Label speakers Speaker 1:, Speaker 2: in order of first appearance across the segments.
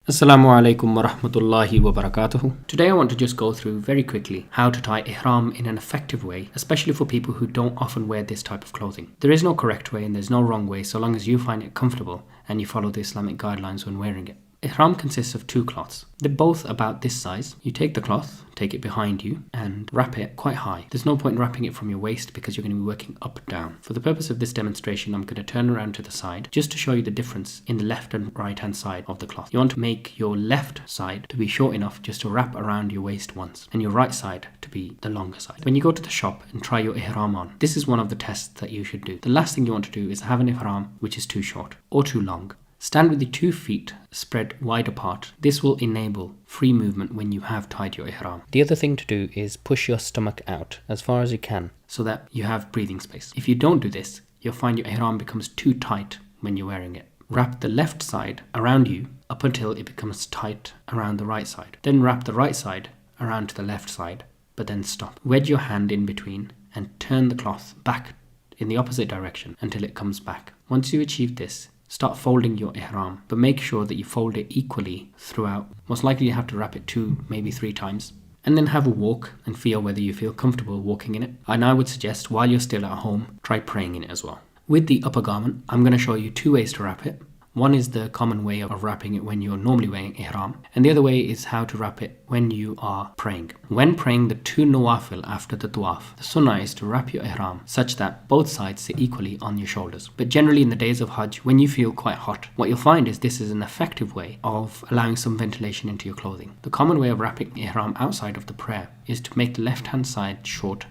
Speaker 1: Assalamu alaikum wa rahmatullahi wa barakatuhu. Today I want to just go through very quickly how to tie ihram in an effective way, especially for people who don't often wear this type of clothing. There is no correct way and there's no wrong way so long as you find it comfortable and you follow the Islamic guidelines when wearing it. Ihram consists of two cloths. They're both about this size. You take the cloth, take it behind you and wrap it quite high. There's no point in wrapping it from your waist because you're going to be working up and down. For the purpose of this demonstration, I'm going to turn around to the side just to show you the difference in the left and right hand side of the cloth. You want to make your left side to be short enough just to wrap around your waist once and your right side to be the longer side. When you go to the shop and try your ihram on, this is one of the tests that you should do. The last thing you want to do is have an ihram which is too short or too long. Stand with the 2 feet spread wide apart. This will enable free movement when you have tied your ihram. The other thing to do is push your stomach out as far as you can so that you have breathing space. If you don't do this, you'll find your ihram becomes too tight when you're wearing it. Wrap the left side around you up until it becomes tight around the right side. Then wrap the right side around to the left side, but then stop. Wedge your hand in between and turn the cloth back in the opposite direction until it comes back. Once you achieve this, start folding your ihram, but make sure that you fold it equally throughout. Most likely you have to wrap it 2, maybe 3 times. And then have a walk and feel whether you feel comfortable walking in it. And I would suggest while you're still at home, try praying in it as well. With the upper garment, I'm going to show you 2 ways to wrap it. One is the common way of wrapping it when you're normally wearing ihram, and the other way is how to wrap it when you are praying. When praying the 2 nawafil after the tawaf, the sunnah is to wrap your ihram such that both sides sit equally on your shoulders. But generally in the days of Hajj, when you feel quite hot, what you'll find is this is an effective way of allowing some ventilation into your clothing. The common way of wrapping ihram outside of the prayer is to make the left hand side short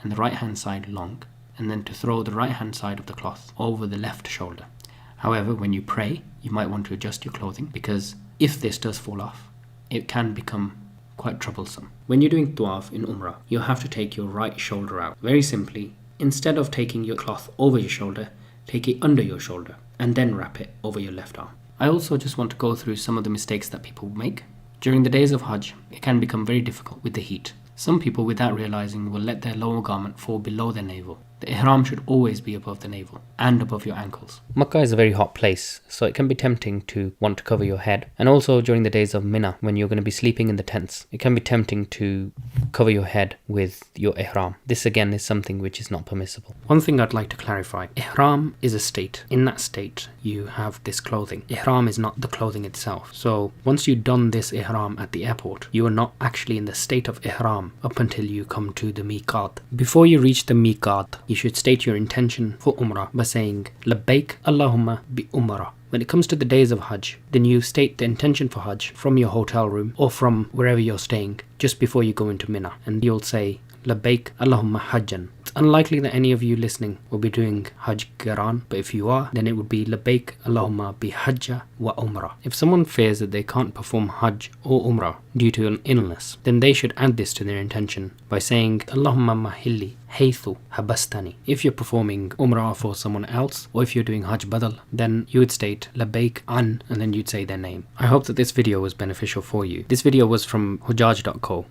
Speaker 1: and the right hand side long, and then to throw the right hand side of the cloth over the left shoulder. However, when you pray, you might want to adjust your clothing because if this does fall off, it can become quite troublesome. When you're doing tawaf in Umrah, you'll have to take your right shoulder out. Very simply, instead of taking your cloth over your shoulder, take it under your shoulder and then wrap it over your left arm. I also just want to go through some of the mistakes that people make. During the days of Hajj, it can become very difficult with the heat. Some people, without realizing, will let their lower garment fall below their navel. The ihram should always be above the navel and above your ankles. Makkah is a very hot place, so it can be tempting to want to cover your head. And also during the days of Mina, when you're going to be sleeping in the tents, it can be tempting to cover your head with your ihram. This again is something which is not permissible. One thing I'd like to clarify, ihram is a state. In that state, you have this clothing. Ihram is not the clothing itself. So once you've done this ihram at the airport, you are not actually in the state of ihram up until you come to the miqat. Before you reach the miqat, you should state your intention for Umrah by saying Labbaik Allahumma bi Umrah. When it comes to the days of Hajj, then you state the intention for Hajj from your hotel room or from wherever you're staying just before you go into Mina, and you'll say Labbaik Allahumma Hajjan. It's unlikely that any of you listening will be doing Hajj Qiran, but if you are, then it would be Labbaik Allahumma bi Hajja wa Umrah. If someone fears that they can't perform Hajj or Umrah due to an illness, then they should add this to their intention by saying Allahumma mahilli haythu habastani. If you're performing Umrah for someone else, or if you're doing Hajj Badal, then you would state Labbaik an, and then you'd say their name. I hope that this video was beneficial for you. This video was from hujaj.co.